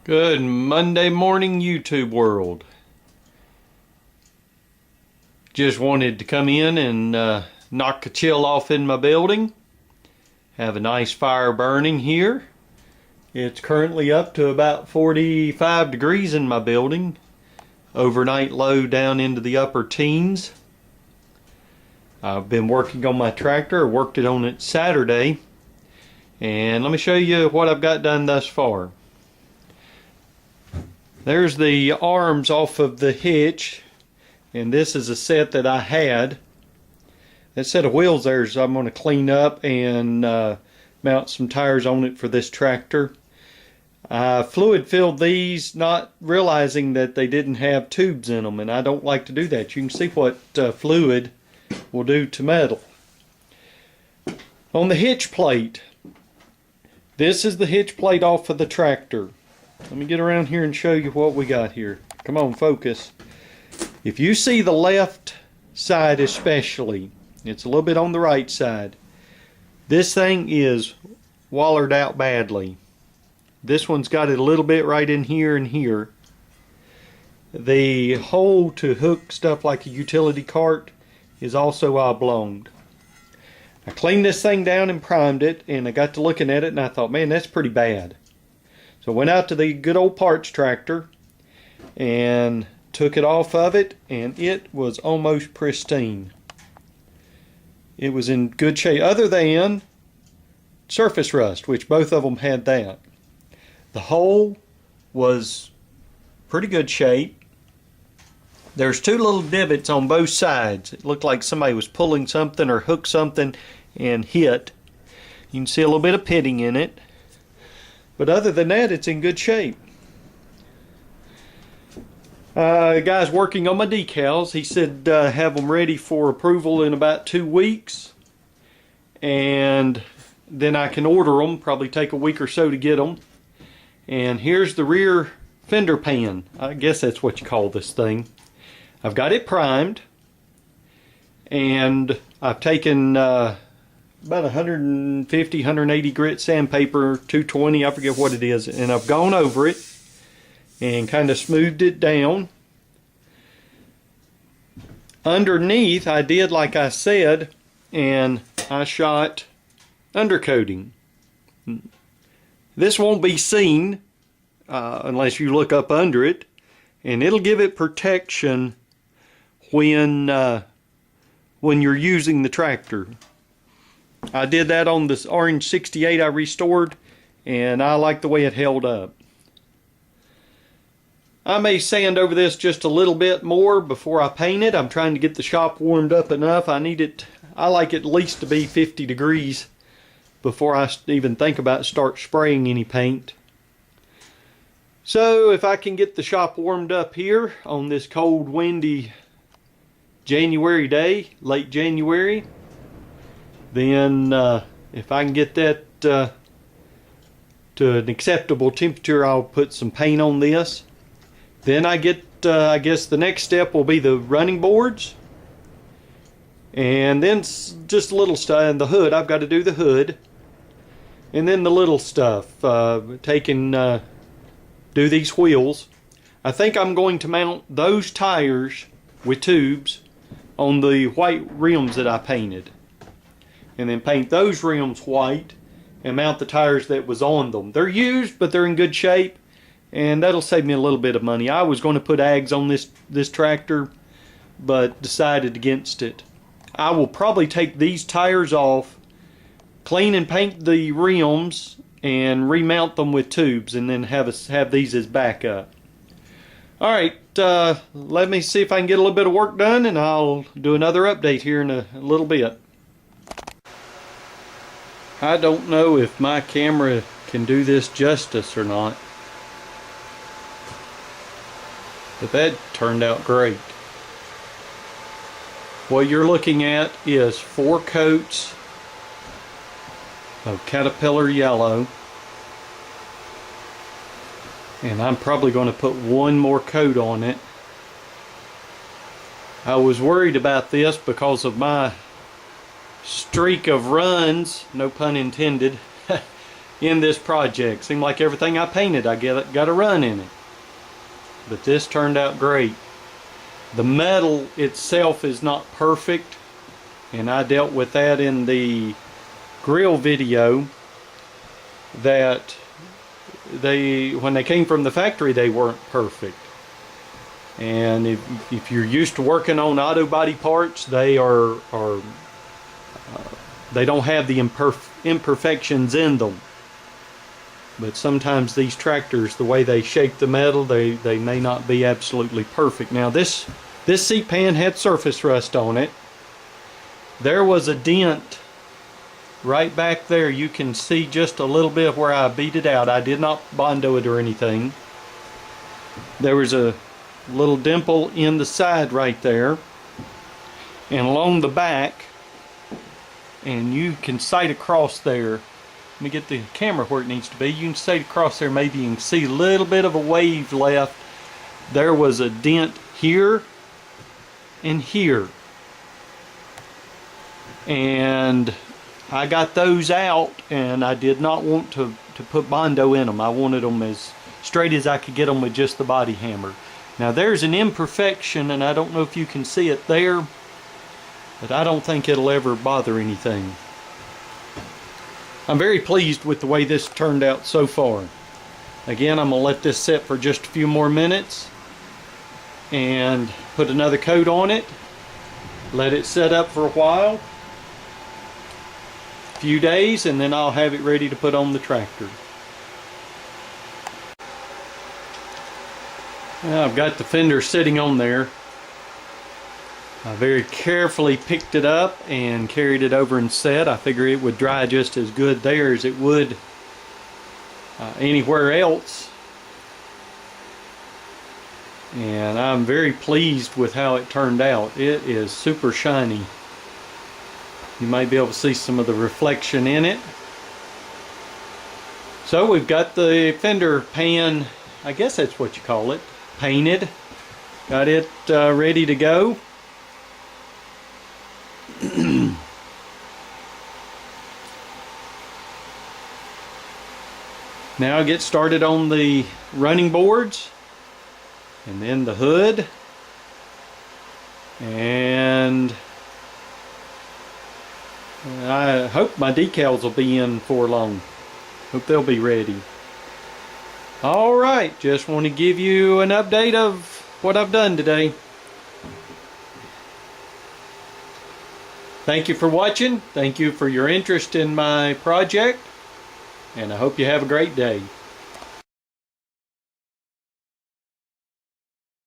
Good Monday morning, YouTube world. Just wanted to come in and knock a chill off in my building. Have a nice fire burning here. It's currently up to about 45 degrees in my building. Overnight low down into the upper teens. I've been working on my tractor. I worked it on it Saturday. And let me show you what I've got done thus far. There's the arms off of the hitch, and this is a set that I had. That set of wheels there is I'm going to clean up and mount some tires on it for this tractor. I fluid filled these, not realizing that they didn't have tubes in them, and I don't like to do that. You can see what fluid will do to metal. On the hitch plate, this is the hitch plate off of the tractor. Let me get around here and show you what we got here. Come on, focus. If you see the left side especially, it's a little bit on the right side. This thing is wallered out badly. This one's got it a little bit right in here and here. The hole to hook stuff like a utility cart is also oblonged. I cleaned this thing down and primed it, and I got to looking at it and I thought, man, that's pretty bad. So I went out to the good old parts tractor and took it off of it, and it was almost pristine. It was in good shape other than surface rust, which both of them had that. The hole was pretty good shape. There's two little divots on both sides. It looked like somebody was pulling something or hooked something and hit. You can see a little bit of pitting in it. But other than that, it's in good shape. The guy's working on my decals. He said have them ready for approval in about 2 weeks. And then I can order them. Probably take a week or so to get them. And here's the rear fender pan. I guess that's what you call this thing. I've got it primed. And I've taken about 150, 180 grit sandpaper, 220, I forget what it is, and I've gone over it and kind of smoothed it down. Underneath, I did like I said, and I shot undercoating. This won't be seen unless you look up under it, and it'll give it protection when you're using the tractor. I did that on this orange 68 I restored, and I like the way it held up. I may sand over this just a little bit more before I paint it. I'm trying to get the shop warmed up enough. I like it at least to be 50 degrees before I even think about start spraying any paint. So if I can get the shop warmed up here on this cold, windy January day, late January, then if I can get that to an acceptable temperature, I'll put some paint on this. Then I guess the next step will be the running boards, and then just a little stuff. And the hood, I've got to do the hood, and then the little stuff. Do these wheels. I think I'm going to mount those tires with tubes on the white rims that I painted, and then paint those rims white and mount the tires that was on them. They're used, but they're in good shape, and that'll save me a little bit of money. I was going to put ags on this tractor, but decided against it. I will probably take these tires off, clean and paint the rims, and remount them with tubes, and then have these as backup. Alright, let me see if I can get a little bit of work done, and I'll do another update here in a little bit. I don't know if my camera can do this justice or not, but that turned out great. What you're looking at is 4 coats of Caterpillar yellow, and I'm probably going to put 1 more coat on it. I was worried about this because of my streak of runs, no pun intended, in this project. Seemed like everything I painted I got a run in it. But this turned out great. The metal itself is not perfect, and I dealt with that in the grill video, that when they came from the factory they weren't perfect. And if you're used to working on auto body parts, they don't have the imperfections in them. But sometimes these tractors, the way they shape the metal, they may not be absolutely perfect. Now this seat pan had surface rust on it. There was a dent right back there. You can see just a little bit where I beat it out. I did not Bondo it or anything. There was a little dimple in the side right there, and along the back, and you can sight across there. Let me get the camera where it needs to be. You can sight across there. Maybe you can see a little bit of a wave left. There was a dent here and here, and I got those out, and I did not want to put Bondo in them. I wanted them as straight as I could get them with just the body hammer. Now there's an imperfection, and I don't know if you can see it there, but I don't think it'll ever bother anything. I'm very pleased with the way this turned out so far. Again, I'm going to let this sit for just a few more minutes and put another coat on it. Let it set up for a while, a few days, and then I'll have it ready to put on the tractor. Now I've got the fender sitting on there. I very carefully picked it up and carried it over and set. I figure it would dry just as good there as it would anywhere else. And I'm very pleased with how it turned out. It is super shiny. You might be able to see some of the reflection in it. So we've got the fender pan, I guess that's what you call it, painted. Got it ready to go. Now I get started on the running boards, and then the hood, and I hope my decals will be in for long. Hope they'll be ready. Alright, just want to give you an update of what I've done today. Thank you for watching. Thank you for your interest in my project, and I hope you have a great day.